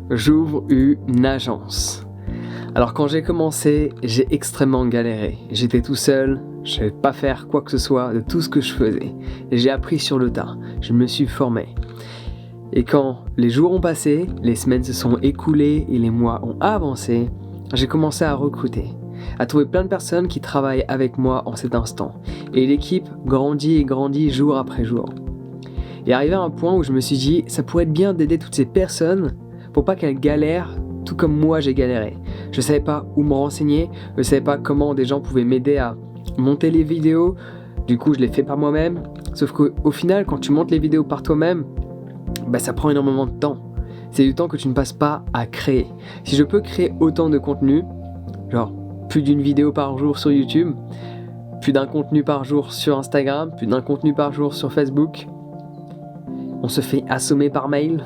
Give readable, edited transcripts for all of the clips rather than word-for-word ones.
j'ouvre une agence. Alors quand j'ai commencé, j'ai extrêmement galéré. J'étais tout seul, je ne savais pas faire quoi que ce soit de tout ce que je faisais. Et j'ai appris sur le tas, je me suis formé. Et quand les jours ont passé, les semaines se sont écoulées et les mois ont avancé, j'ai commencé à recruter, à trouver plein de personnes qui travaillent avec moi en cet instant. Et l'équipe grandit et grandit jour après jour. Et arrivé à un point où je me suis dit, ça pourrait être bien d'aider toutes ces personnes pour pas qu'elles galèrent tout comme moi j'ai galéré. Je savais pas où me renseigner, je savais pas comment des gens pouvaient m'aider à monter les vidéos, du coup je les fais par moi-même. Sauf qu'au final, quand tu montes les vidéos par toi-même, ça prend énormément de temps. C'est du temps que tu ne passes pas à créer. Si je peux créer autant de contenu, genre plus d'une vidéo par jour sur YouTube, plus d'un contenu par jour sur Instagram, plus d'un contenu par jour sur Facebook, on se fait assommer par mail,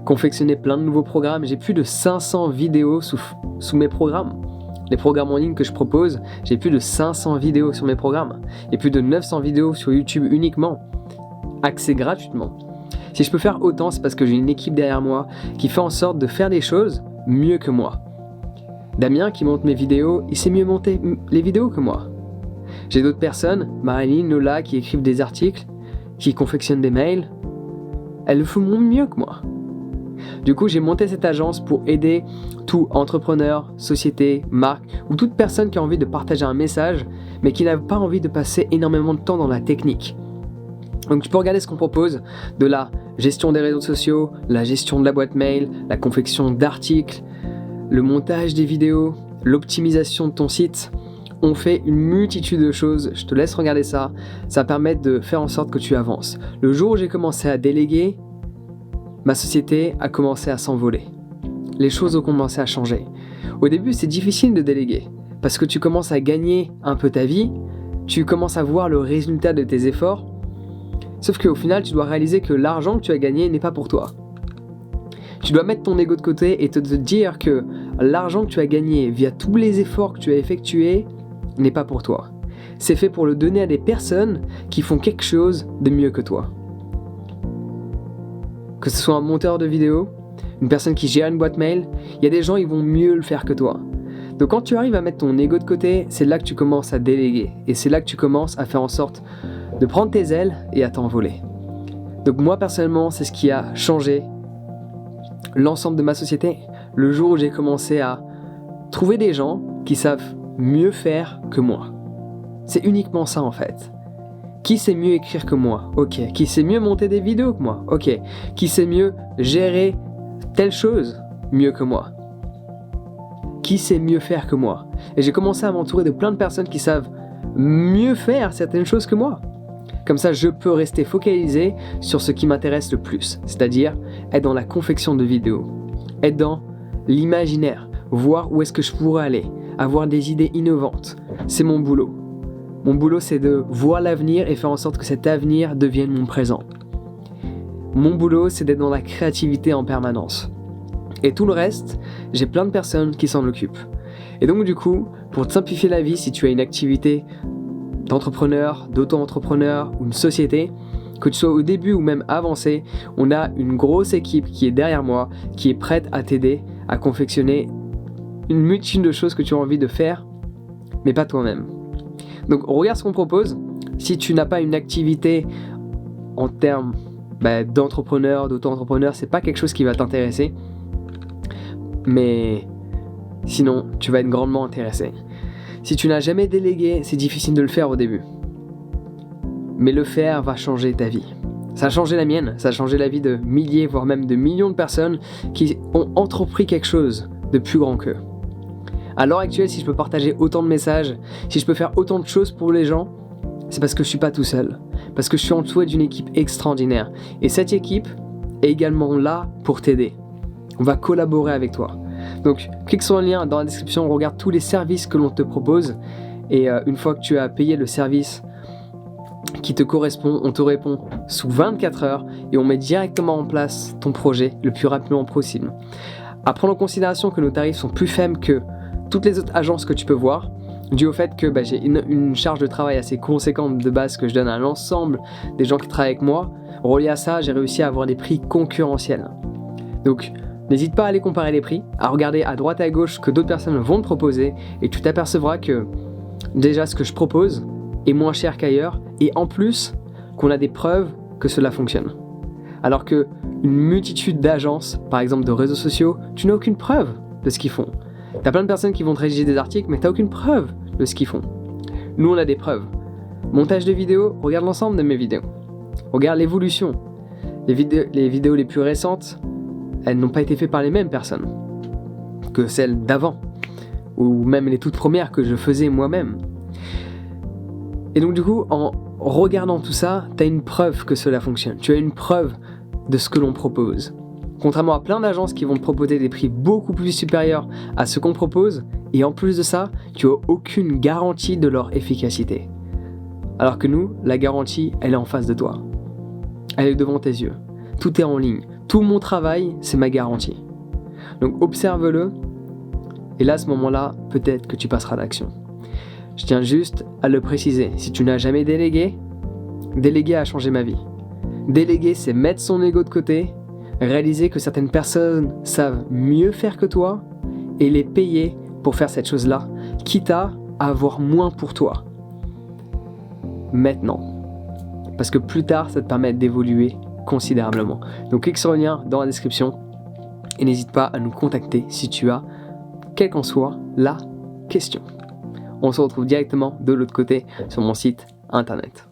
confectionner plein de nouveaux programmes. J'ai plus de 500 vidéos sous mes programmes. Les programmes en ligne que je propose, j'ai plus de 500 vidéos sur mes programmes et plus de 900 vidéos sur YouTube uniquement, accès gratuitement. Si je peux faire autant, c'est parce que j'ai une équipe derrière moi qui fait en sorte de faire des choses mieux que moi. Damien qui monte mes vidéos, il sait mieux monter les vidéos que moi. J'ai d'autres personnes, Marilyn, Lola, qui écrivent des articles, qui confectionnent des mails. Elles le font mieux que moi. Du coup, j'ai monté cette agence pour aider tout entrepreneur, société, marque ou toute personne qui a envie de partager un message, mais qui n'a pas envie de passer énormément de temps dans la technique. Donc tu peux regarder ce qu'on propose, de la gestion des réseaux sociaux, la gestion de la boîte mail, la confection d'articles, le montage des vidéos, l'optimisation de ton site. On fait une multitude de choses, je te laisse regarder ça, ça permet de faire en sorte que tu avances. Le jour où j'ai commencé à déléguer, ma société a commencé à s'envoler. Les choses ont commencé à changer. Au début, c'est difficile de déléguer, parce que tu commences à gagner un peu ta vie, tu commences à voir le résultat de tes efforts, sauf qu'au final, tu dois réaliser que l'argent que tu as gagné n'est pas pour toi. Tu dois mettre ton ego de côté et te dire que l'argent que tu as gagné via tous les efforts que tu as effectués n'est pas pour toi. C'est fait pour le donner à des personnes qui font quelque chose de mieux que toi. Que ce soit un monteur de vidéo, une personne qui gère une boîte mail, il y a des gens qui vont mieux le faire que toi. Donc quand tu arrives à mettre ton ego de côté, c'est là que tu commences à déléguer. Et c'est là que tu commences à faire en sorte de prendre tes ailes et à t'envoler. Donc moi personnellement, c'est ce qui a changé l'ensemble de ma société. Le jour où j'ai commencé à trouver des gens qui savent mieux faire que moi. C'est uniquement ça en fait. Qui sait mieux écrire que moi? Ok. Qui sait mieux monter des vidéos que moi? Ok. Qui sait mieux gérer telle chose mieux que moi? Qui sait mieux faire que moi? Et j'ai commencé à m'entourer de plein de personnes qui savent mieux faire certaines choses que moi. Comme ça, je peux rester focalisé sur ce qui m'intéresse le plus, c'est-à-dire être dans la confection de vidéos, être dans l'imaginaire, voir où est-ce que je pourrais aller, avoir des idées innovantes. C'est mon boulot. Mon boulot, c'est de voir l'avenir et faire en sorte que cet avenir devienne mon présent. Mon boulot, c'est d'être dans la créativité en permanence. Et tout le reste, j'ai plein de personnes qui s'en occupent. Et donc du coup, pour te simplifier la vie, si tu as une activité d'entrepreneur, d'auto-entrepreneur ou une société, que tu sois au début ou même avancé, on a une grosse équipe qui est derrière moi, qui est prête à t'aider à confectionner une multitude de choses que tu as envie de faire, mais pas toi-même. Donc regarde ce qu'on propose. Si tu n'as pas une activité en termes d'entrepreneur, d'auto-entrepreneur, c'est pas quelque chose qui va t'intéresser. Mais sinon, tu vas être grandement intéressé. Si tu n'as jamais délégué, c'est difficile de le faire au début. Mais le faire va changer ta vie. Ça a changé la mienne, ça a changé la vie de milliers, voire même de millions de personnes qui ont entrepris quelque chose de plus grand qu'eux. À l'heure actuelle, si je peux partager autant de messages, si je peux faire autant de choses pour les gens, c'est parce que je suis pas tout seul. Parce que je suis entouré d'une équipe extraordinaire. Et cette équipe est également là pour t'aider. On va collaborer avec toi. Donc, clique sur le lien dans la description, regarde tous les services que l'on te propose. Et une fois que tu as payé le service qui te correspond, on te répond sous 24 heures et on met directement en place ton projet le plus rapidement possible. À prendre en considération que nos tarifs sont plus faibles que toutes les autres agences que tu peux voir, dû au fait que j'ai une charge de travail assez conséquente de base que je donne à l'ensemble des gens qui travaillent avec moi. Relié à ça, j'ai réussi à avoir des prix concurrentiels. Donc N'hésite pas à aller comparer les prix, à regarder à droite et à gauche ce que d'autres personnes vont te proposer et tu t'apercevras que déjà ce que je propose est moins cher qu'ailleurs et en plus qu'on a des preuves que cela fonctionne. Alors que une multitude d'agences, par exemple de réseaux sociaux, tu n'as aucune preuve de ce qu'ils font. T'as plein de personnes qui vont te rédiger des articles mais t'as aucune preuve de ce qu'ils font. Nous on a des preuves. Montage de vidéos, regarde l'ensemble de mes vidéos. Regarde l'évolution. Les vidéos les plus récentes, elles n'ont pas été faites par les mêmes personnes que celles d'avant, ou même les toutes premières que je faisais moi-même. Et donc du coup, en regardant tout ça, tu as une preuve que cela fonctionne. Tu as une preuve de ce que l'on propose. Contrairement à plein d'agences qui vont te proposer des prix beaucoup plus supérieurs à ce qu'on propose, et en plus de ça, tu n'as aucune garantie de leur efficacité. Alors que nous, la garantie, elle est en face de toi. Elle est devant tes yeux. Tout est en ligne. Tout mon travail, c'est ma garantie. Donc observe-le, et là, à ce moment-là, peut-être que tu passeras à l'action. Je tiens juste à le préciser, si tu n'as jamais délégué, déléguer a changé ma vie. Déléguer, c'est mettre son ego de côté, réaliser que certaines personnes savent mieux faire que toi, et les payer pour faire cette chose-là, quitte à avoir moins pour toi. Maintenant. Parce que plus tard, ça te permet d'évoluer considérablement. Donc clique sur le lien dans la description et n'hésite pas à nous contacter si tu as, quelle qu'en soit la question. On se retrouve directement de l'autre côté sur mon site internet.